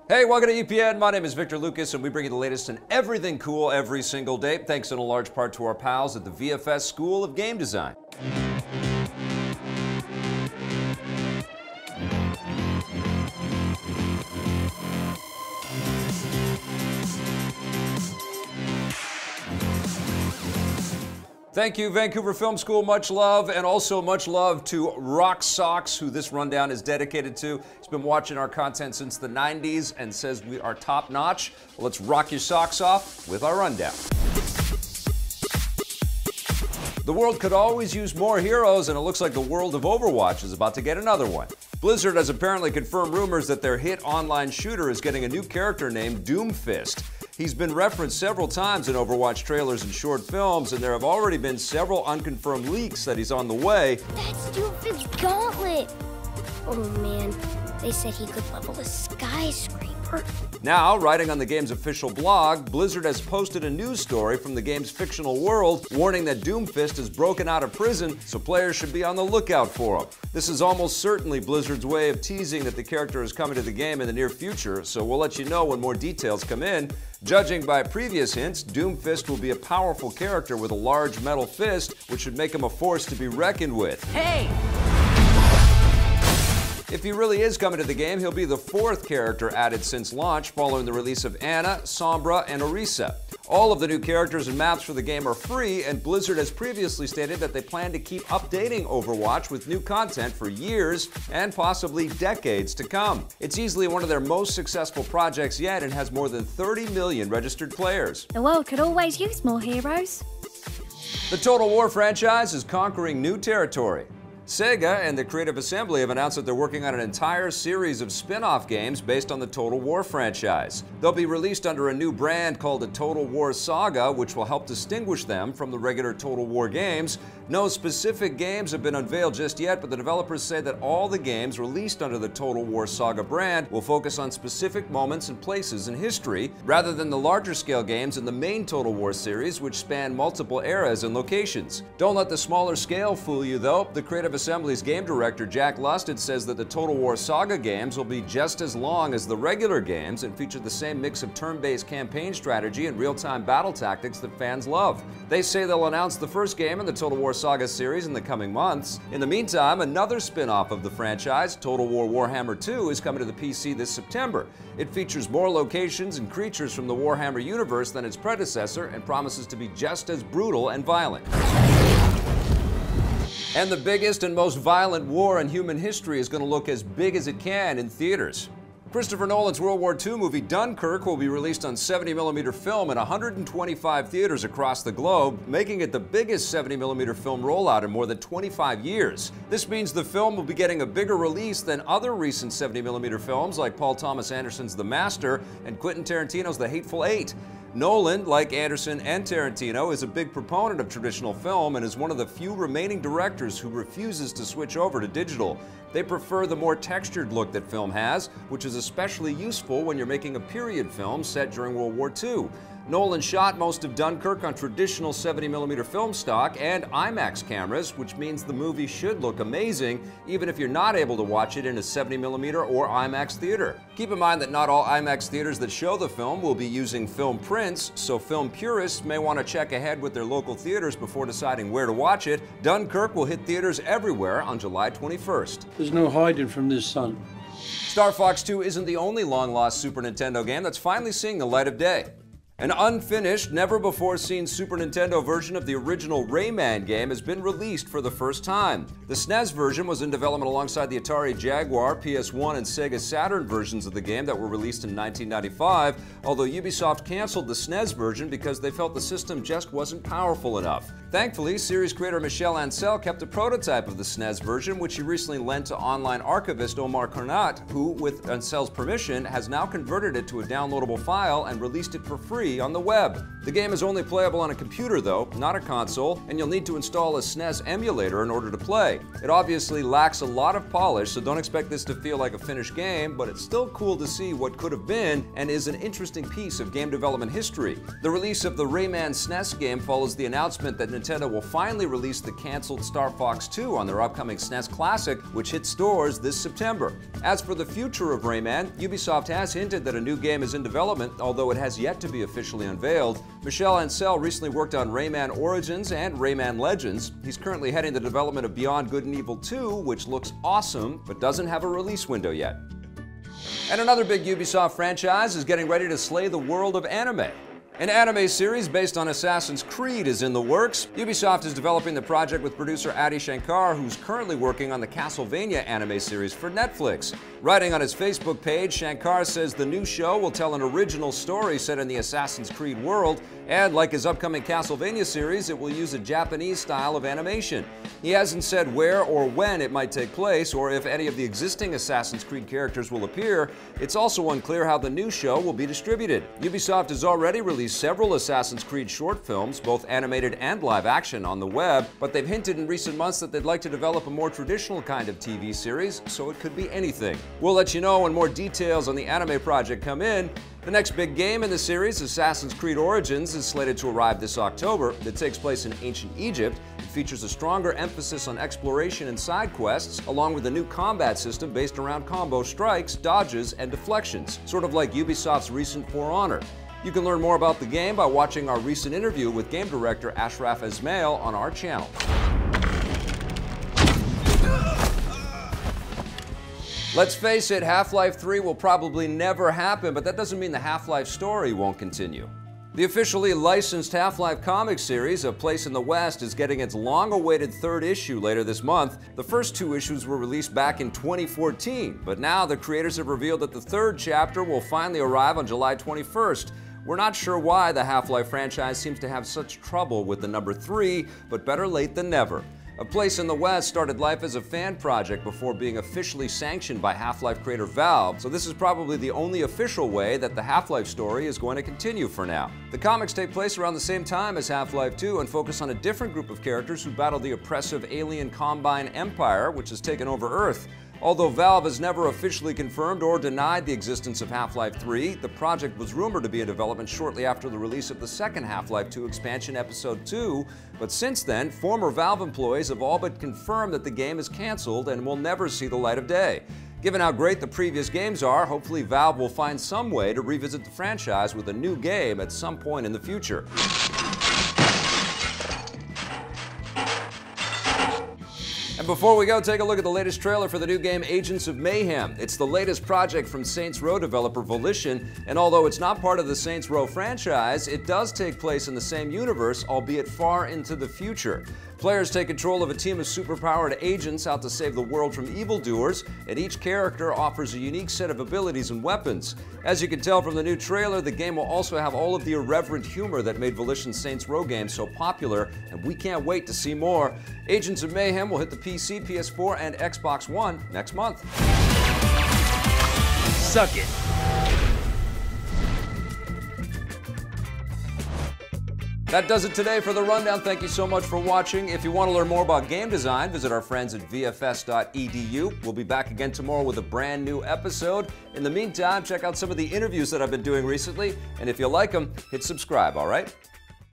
Hey, welcome to EPN. My name is Victor Lucas, and we bring you the latest in everything cool every single day, thanks in a large part to our pals at the VFS School of Game Design. Thank you, Vancouver Film School. Much love, and also much love to Rock Socks, who this rundown is dedicated to. He's been watching our content since the 90s and says we are top notch. Well, let's rock your socks off with our rundown. The world could always use more heroes, and it looks like the world of Overwatch is about to get another one. Blizzard has apparently confirmed rumors that their hit online shooter is getting a new character named Doomfist. He's been referenced several times in Overwatch trailers and short films, and there have already been several unconfirmed leaks that he's on the way. That's Doomfist's gauntlet! Oh man, they said he could level a skyscraper. Now, writing on the game's official blog, Blizzard has posted a news story from the game's fictional world warning that Doomfist has broken out of prison, so players should be on the lookout for him. This is almost certainly Blizzard's way of teasing that the character is coming to the game in the near future, so we'll let you know when more details come in. Judging by previous hints, Doomfist will be a powerful character with a large metal fist, which should make him a force to be reckoned with. Hey! If he really is coming to the game, he'll be the fourth character added since launch, following the release of Ana, Sombra, and Orisa. All of the new characters and maps for the game are free, and Blizzard has previously stated that they plan to keep updating Overwatch with new content for years and possibly decades to come. It's easily one of their most successful projects yet and has more than 30 million registered players. The world could always use more heroes. The Total War franchise is conquering new territory. Sega and the Creative Assembly have announced that they're working on an entire series of spin-off games based on the Total War franchise. They'll be released under a new brand called the Total War Saga, which will help distinguish them from the regular Total War games. No specific games have been unveiled just yet, but the developers say that all the games released under the Total War Saga brand will focus on specific moments and places in history, rather than the larger scale games in the main Total War series, which span multiple eras and locations. Don't let the smaller scale fool you, though. The Creative Assembly's game director Jack Lusted says that the Total War Saga games will be just as long as the regular games and feature the same mix of turn-based campaign strategy and real-time battle tactics that fans love. They say they'll announce the first game in the Total War Saga series in the coming months. In the meantime, another spin-off of the franchise, Total War Warhammer 2, is coming to the PC this September. It features more locations and creatures from the Warhammer universe than its predecessor and promises to be just as brutal and violent. And the biggest and most violent war in human history is going to look as big as it can in theaters. Christopher Nolan's World War II movie Dunkirk will be released on 70mm film in 125 theaters across the globe, making it the biggest 70mm film rollout in more than 25 years. This means the film will be getting a bigger release than other recent 70mm films like Paul Thomas Anderson's The Master and Quentin Tarantino's The Hateful Eight. Nolan, like Anderson and Tarantino, is a big proponent of traditional film and is one of the few remaining directors who refuses to switch over to digital. They prefer the more textured look that film has, which is especially useful when you're making a period film set during World War II. Nolan shot most of Dunkirk on traditional 70mm film stock and IMAX cameras, which means the movie should look amazing, even if you're not able to watch it in a 70mm or IMAX theater. Keep in mind that not all IMAX theaters that show the film will be using film prints, so film purists may want to check ahead with their local theaters before deciding where to watch it. Dunkirk will hit theaters everywhere on July 21st. There's no hiding from this sun. Star Fox 2 isn't the only long-lost Super Nintendo game that's finally seeing the light of day. An unfinished, never-before-seen Super Nintendo version of the original Rayman game has been released for the first time. The SNES version was in development alongside the Atari Jaguar, PS1, and Sega Saturn versions of the game that were released in 1995, although Ubisoft canceled the SNES version because they felt the system just wasn't powerful enough. Thankfully, series creator Michel Ancel kept a prototype of the SNES version, which he recently lent to online archivist Omar Karnat, who, with Ancel's permission, has now converted it to a downloadable file and released it for free on the web. The game is only playable on a computer though, not a console, and you'll need to install a SNES emulator in order to play. It obviously lacks a lot of polish, so don't expect this to feel like a finished game, but it's still cool to see what could have been and is an interesting piece of game development history. The release of the Rayman SNES game follows the announcement that Nintendo Nintendo will finally release the canceled Star Fox 2 on their upcoming SNES Classic, which hits stores this September. As for the future of Rayman, Ubisoft has hinted that a new game is in development, although it has yet to be officially unveiled. Michel Ancel recently worked on Rayman Origins and Rayman Legends. He's currently heading the development of Beyond Good and Evil 2, which looks awesome, but doesn't have a release window yet. And another big Ubisoft franchise is getting ready to slay the world of anime. An anime series based on Assassin's Creed is in the works. Ubisoft is developing the project with producer Adi Shankar, who's currently working on the Castlevania anime series for Netflix. Writing on his Facebook page, Shankar says the new show will tell an original story set in the Assassin's Creed world, and like his upcoming Castlevania series, it will use a Japanese style of animation. He hasn't said where or when it might take place, or if any of the existing Assassin's Creed characters will appear. It's also unclear how the new show will be distributed. Ubisoft has already released several Assassin's Creed short films, both animated and live action, on the web, but they've hinted in recent months that they'd like to develop a more traditional kind of TV series, so it could be anything. We'll let you know when more details on the anime project come in. The next big game in the series, Assassin's Creed Origins, is slated to arrive this October. It takes place in ancient Egypt. It features a stronger emphasis on exploration and side quests, along with a new combat system based around combo strikes, dodges, and deflections, sort of like Ubisoft's recent For Honor. You can learn more about the game by watching our recent interview with game director Ashraf Ismail on our channel. Let's face it, Half-Life 3 will probably never happen, but that doesn't mean the Half-Life story won't continue. The officially licensed Half-Life comic series, A Place in the West, is getting its long-awaited third issue later this month. The first two issues were released back in 2014, but now the creators have revealed that the third chapter will finally arrive on July 21st. We're not sure why the Half-Life franchise seems to have such trouble with the number 3, but better late than never. A Place in the West started life as a fan project before being officially sanctioned by Half-Life creator Valve, so this is probably the only official way that the Half-Life story is going to continue for now. The comics take place around the same time as Half-Life 2 and focus on a different group of characters who battle the oppressive alien Combine Empire, which has taken over Earth. Although Valve has never officially confirmed or denied the existence of Half-Life 3, the project was rumored to be in development shortly after the release of the second Half-Life 2 expansion Episode 2, but since then, former Valve employees have all but confirmed that the game is canceled and will never see the light of day. Given how great the previous games are, hopefully Valve will find some way to revisit the franchise with a new game at some point in the future. And before we go, take a look at the latest trailer for the new game Agents of Mayhem. It's the latest project from Saints Row developer Volition, and although it's not part of the Saints Row franchise, it does take place in the same universe, albeit far into the future. Players take control of a team of superpowered agents out to save the world from evildoers, and each character offers a unique set of abilities and weapons. As you can tell from the new trailer, the game will also have all of the irreverent humor that made Volition's Saints Row games so popular, and we can't wait to see more. Agents of Mayhem will hit the PC, PS4, and Xbox One next month. Suck it. That does it today for the Rundown. Thank you so much for watching. If you want to learn more about game design, visit our friends at VFS.edu. We'll be back again tomorrow with a brand new episode. In the meantime, check out some of the interviews that I've been doing recently, and if you like them, hit subscribe, all right?